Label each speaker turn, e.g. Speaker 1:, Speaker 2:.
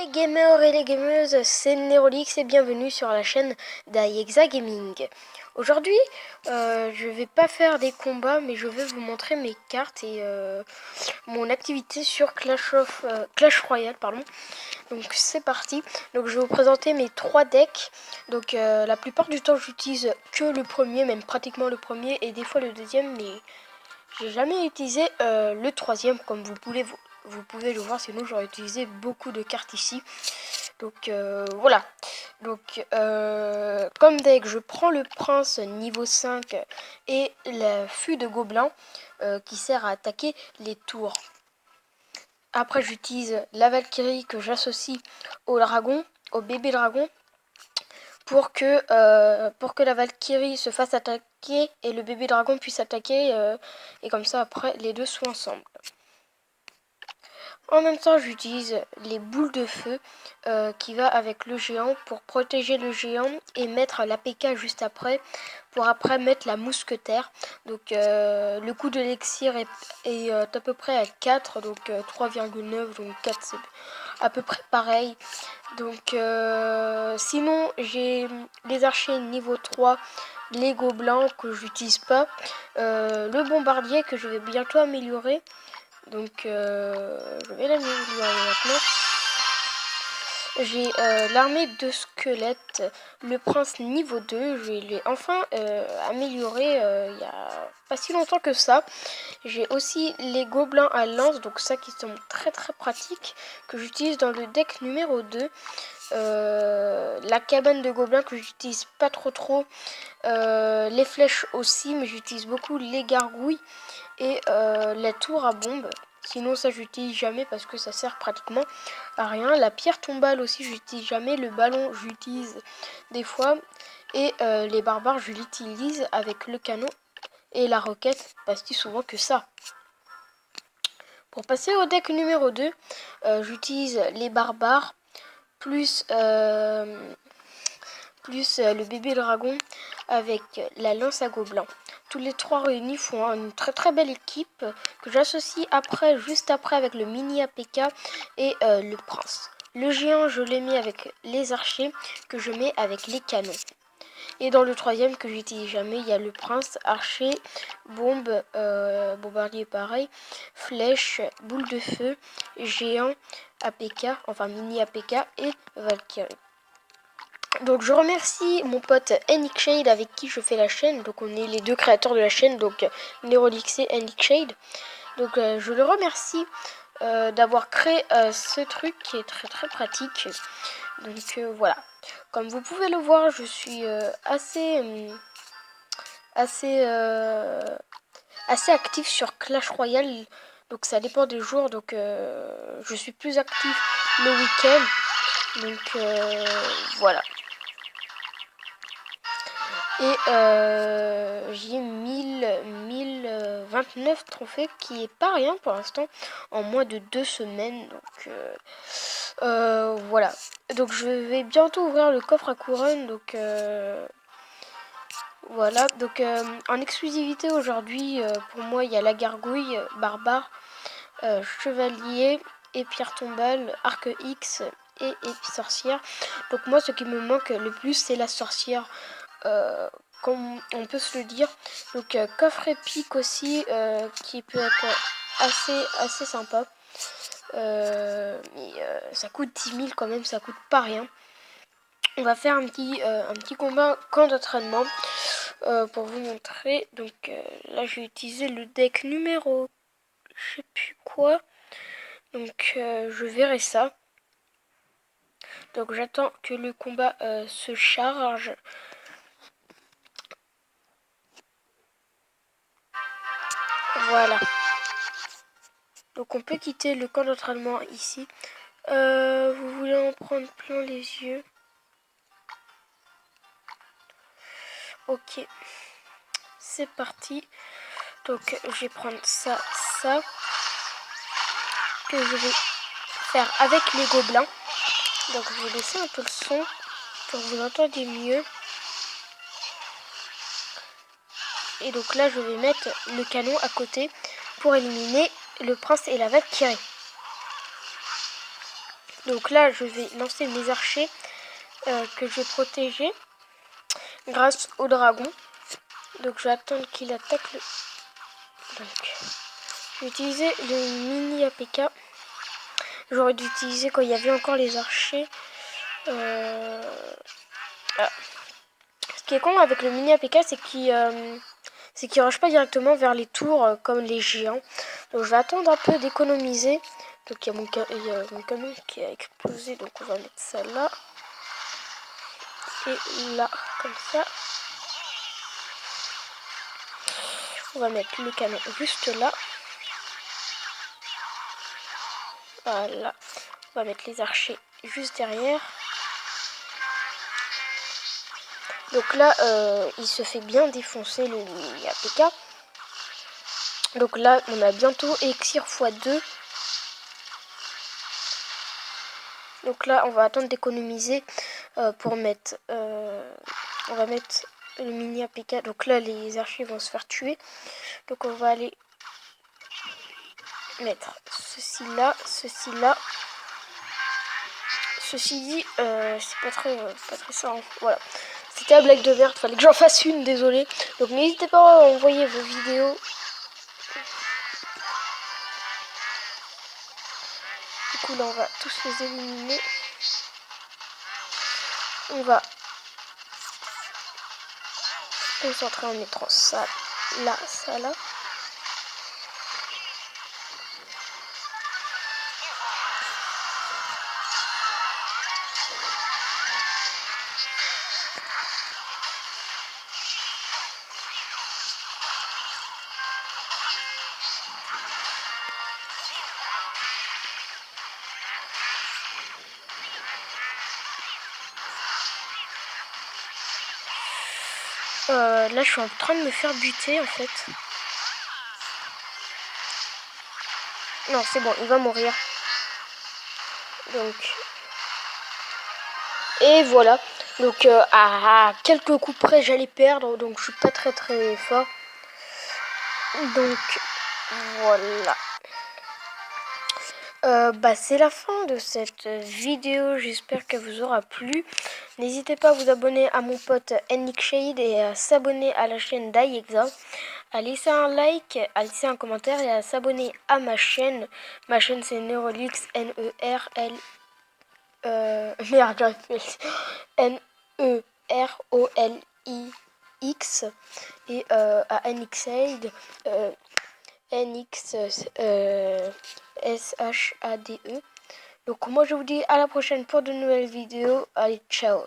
Speaker 1: les gamers et les gameuses, c'est Nerolix et bienvenue sur la chaîne d'Ayexa Gaming. Aujourd'hui, je vais pas faire des combats, mais je vais vous montrer mes cartes et mon activité sur Clash Royale, pardon. Donc c'est parti. Donc je vais vous présenter mes 3 decks. Donc la plupart du temps, j'utilise que le premier, même pratiquement le premier, et des fois le deuxième, mais j'ai jamais utilisé le troisième, comme vous pouvez le voir, sinon j'aurais utilisé beaucoup de cartes ici. Donc voilà. Donc comme deck, je prends le prince niveau 5 et la fût de gobelin qui sert à attaquer les tours. Après j'utilise la Valkyrie que j'associe au dragon, au bébé dragon, pour que la Valkyrie se fasse attaquer et le bébé dragon puisse attaquer et comme ça après les deux sont ensemble. En même temps, j'utilise les boules de feu qui va avec le géant pour protéger le géant et mettre l'APK juste après pour après mettre la mousquetaire. Donc le coût de l'élixir est à peu près à 4, donc 3,9, donc 4 c'est à peu près pareil. Donc sinon j'ai les archers niveau 3, les gobelins que j'utilise pas, le bombardier que je vais bientôt améliorer. Donc je vais l'améliorer maintenant. J'ai l'armée de squelettes, le prince niveau 2, je l'ai enfin amélioré il y a pas si longtemps que ça. J'ai aussi les gobelins à lance, donc ça qui sont très très pratiques, que j'utilise dans le deck numéro 2. La cabane de gobelins que j'utilise pas trop. Les flèches aussi, mais j'utilise beaucoup les gargouilles et la tour à bombe. Sinon ça j'utilise jamais parce que ça sert pratiquement à rien. La pierre tombale aussi j'utilise jamais. Le ballon j'utilise des fois. Et les barbares je l'utilise avec le canon et la roquette pas si souvent que ça. Pour passer au deck numéro 2, j'utilise les barbares plus le bébé dragon avec la lance à gobelins. Tous les trois réunis font une très très belle équipe que j'associe après, juste après avec le mini APK et le prince. Le géant je l'ai mis avec les archers que je mets avec les canons. Et dans le troisième que j'utilise jamais, il y a le prince, archer, bombe, bombardier pareil, flèche, boule de feu, géant, APK, enfin mini APK et Valkyrie. Donc je remercie mon pote Enixshade avec qui je fais la chaîne. Donc on est les deux créateurs de la chaîne, donc Nerolix et Enixshade. Donc je le remercie d'avoir créé ce truc qui est très très pratique. Donc voilà. Comme vous pouvez le voir, je suis assez actif sur Clash Royale. Donc ça dépend des jours. Donc je suis plus actif le week-end. Donc voilà. Et j'ai 1029 trophées, qui est pas rien pour l'instant, en moins de 2 semaines. Donc voilà. Donc je vais bientôt ouvrir le coffre à couronne. Donc voilà. Donc en exclusivité aujourd'hui, pour moi, il y a la gargouille, barbare, chevalier, et pierre tombale, arc X et sorcière. Donc moi, ce qui me manque le plus, c'est la sorcière. Comme on peut se le dire. Donc coffre épique aussi qui peut être assez sympa. Mais ça coûte 10 000 quand même, ça coûte pas rien. On va faire un petit combat camp d'entraînement pour vous montrer. Donc là je vais utiliser le deck numéro je sais plus quoi. Donc je verrai ça. Donc j'attends que le combat se charge. Voilà. Donc on peut quitter le camp d'entraînement ici. Vous voulez en prendre plein les yeux? Ok. C'est parti. Donc je vais prendre ça, que je vais faire avec les gobelins. Donc je vais laisser un peu le son pour que vous entendiez mieux. Et donc là je vais mettre le canon à côté pour éliminer le prince et la Valkyrie. Donc là, je vais lancer mes archers que je vais protéger grâce au dragon. Donc je vais attendre qu'il attaque le... Donc, je vais utiliser le mini APK. J'aurais dû utiliser quand il y avait encore les archers. Ah. Ce qui est con avec le mini APK, c'est qu'il rush pas directement vers les tours comme les géants. Donc je vais attendre un peu d'économiser. Donc il y a mon canon qui a explosé, donc on va mettre ça là. Et là, comme ça. On va mettre le canon juste là. Voilà. On va mettre les archers juste derrière. Donc là, il se fait bien défoncer le mini APK. Donc là, on a bientôt Elixir x2. Donc là, on va attendre d'économiser pour mettre... on va mettre le mini APK. Donc là, les archers vont se faire tuer. Donc on va aller mettre ceci là, ceci là. Ceci dit, c'est pas très ça. Hein. Voilà. C'était la blague de merde, fallait que j'en fasse une, désolé. Donc n'hésitez pas à envoyer vos vidéos. Du coup là on va tous les éliminer. On va se concentrer en mettant ça là, ça là. Là je suis en train de me faire buter en fait. Non c'est bon, il va mourir. Donc... Et voilà. Donc à quelques coups près j'allais perdre. Donc je suis pas très fort. Donc voilà. C'est la fin de cette vidéo, j'espère qu'elle vous aura plu. N'hésitez pas à vous abonner à mon pote Shade et à s'abonner à la chaîne d'Ayexa, à laisser un like, à laisser un commentaire et à s'abonner à ma chaîne. Ma chaîne c'est Nerolix, N-E-R-L... merde, N-E-R-O-L-I-X et à Shade. NXSHADE. Donc moi je vous dis à la prochaine pour de nouvelles vidéos. Allez, ciao.